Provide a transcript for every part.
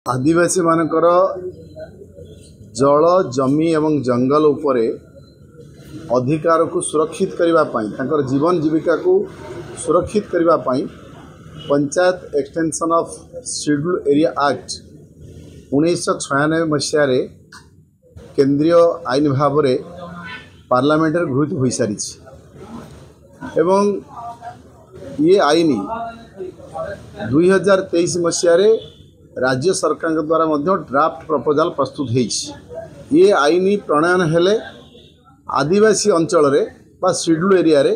आदिवासी मानकर जल जमी एवं जंगल उपरे अधिकार को सुरक्षित करने जीवन जीविका को सुरक्षित करने panchayat extension of scheduled area act 1996 मसीह केंद्रीय आईन भाव में पार्लियामेंट गृहीत हो सारी एवं ये आईन 2023 मसीह राज्य सरकार द्वारा ड्राफ्ट प्रपोजल प्रस्तुत होती। ये आईन प्रणयन हेले आदिवासी अंचल बा शेड्यूल एरिया रे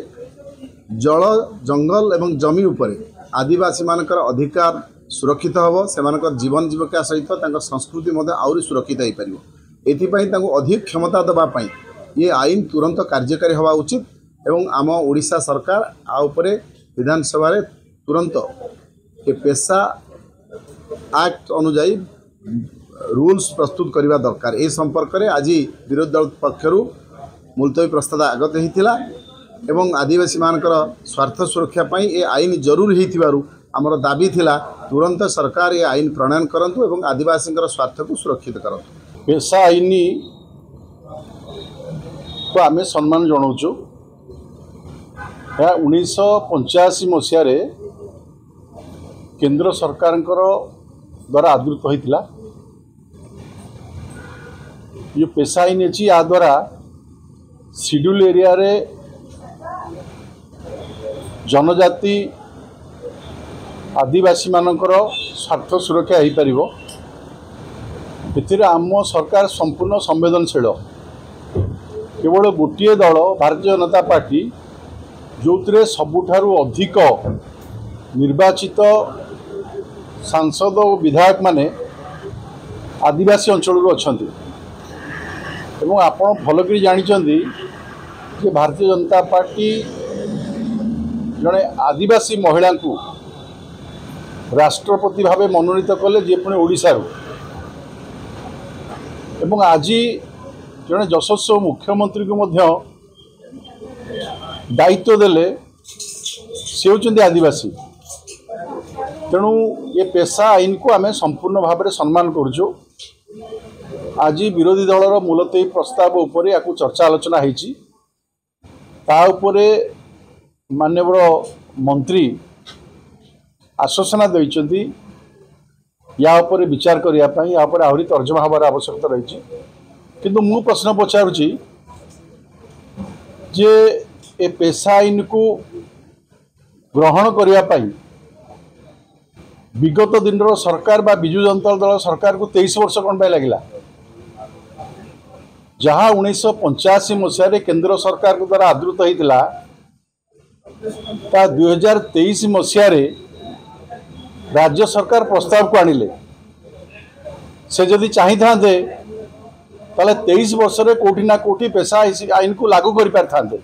जल जंगल एवं जमी उपरे आदिवासी मानकर अधिकार सुरक्षित हम से जीवन जीविका सहित संस्कृति आहरी सुरक्षित हो पार। एथिपाई अधिक क्षमता देवाई ये आईन तुरंत कार्यकारी हवा उचित एवं आम ओडिशा सरकार आउपरे विधानसभा रे तुरंत ये पेशा एक्ट अनुजाई रूल्स प्रस्तुत करने दरकार। ए संपर्क में आज विरोधी दल पक्षर मुलतवी प्रस्ताव आगत होता एवं आदिवासी मानकर स्वार्थ सुरक्षा पाई ये आईन जरूरी होइथिबारु आमर दाबी थिला तुरंत सरकार ये आईन प्रणयन करंतु एवं आदिवासी स्वार्थ को सुरक्षित करंतु। पेशा आईन को आम सम्मान जनाऊँ। 1985 मसीह केंद्र सरकार द्वारा आदृत होता ये पेशा आईन अच्छी या द्वारा शेड्यूल एरिया रे जनजाति आदिवासी मानकर स्वार्थ सुरक्षा हो पार। आम सरकार संपूर्ण संवेदनशील केवल गोटे दल भारतीय जनता पार्टी जो सबुठारु अधिक निर्वाचित सांसद और विधायक माने आदिवासी अंचल अच्छा एवं आपण भलकरी जानी कि भारतीय जनता पार्टी जड़े आदिवासी महिला को राष्ट्रपति भाव मनोनीत कले जे पुणी ओडिशारू एवं आज जड़े यशस्वी मुख्यमंत्री को मध्य दायित्व देले से होचंदी आदिवासी। तेणु ये पेशा आईन को आम संपूर्ण भाव में सम्मान करुचु। आज विरोधी दलर मुलतवी प्रस्ताव उपरे या चर्चा आलोचना होती माननीय मंत्री आश्वासना देइछंती या उपरे विचार करने या आहरी तर्जमा हबार आवश्यकता रही। किंतु मु प्रश्न पचारुची जे ए पेशा आईन को ग्रहण करने विगत दिन सरकार बा बिजु जनता दल सरकार को 23 वर्ष कौन पाई लगिला जहाँ 1985 मसीह केंद्र सरकार को द्वारा आदृत होता 2023 मसीह राज्य सरकार प्रस्ताव को आनिले से जदि चाही थांते ताले 23 वर्ष रे कोठी ना कोठी पेशा आईन को लागू करि पार थांते।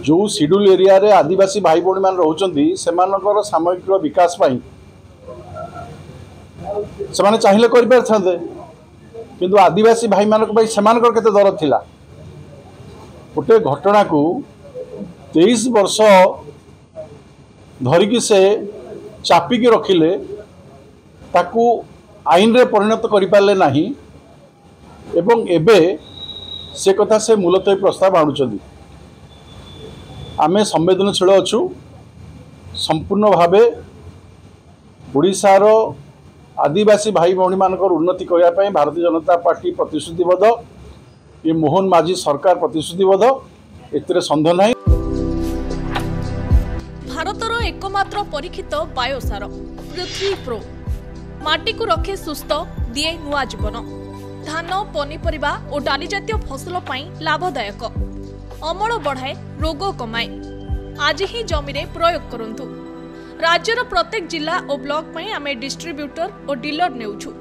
जो शेड्यूल एरिया रे आदिवासी भाई भौणी मान रहउचंदी सेमानकर सामूहिक विकास पाई सेमाने चाहिए करि पार थांते किंतु आदिवासी भाई मानक भाई सेमानकर केते दरद थिला। गोटे घटना को 23 वर्ष धरिकी से चापिकी रखिले ताकू आईन रे परिणत करि पारले नाही एवं एबे से कथा से मुलतवी प्रस्ताव आणुचंदी। आमे संवेदनशील अच्छु संपूर्ण भावे ओडिशार आदिवासी भाई भौणी मानकर उन्नति करने भारतीय जनता पार्टी प्रतिश्रुतिबद्ध ये मोहन माझी सरकार प्रतिश्रुतिबद्ध एतरे संदेह नहीं। भारतर एकमात्र परीक्षित बायोसार पृथ्वी प्रो माटी को रखे सुस्थ दिए नुआ जीवन धान पनीपरिबा और डाली जातीय फसल पाई लाभदायक अमल बढ़ाए रोग कमाए। आज ही जमीरे प्रयोग करंतु। राज्यर प्रत्येक जिला और ब्लॉक पाई आमे डिस्ट्रीब्यूटर और डीलर नेउछु।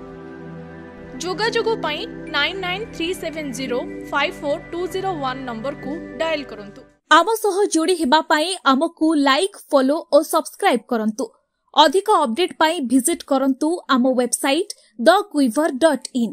जोगाजोगो पाई 9937054201 नंबर को डायल करंतु। आम सह जोड़ी हेबा पाई आमकु लाइक फॉलो और सब्सक्राइब करंतु। अधिक अपडेट पाई विजिट करंतु आम वेबसाइट thequiver.in।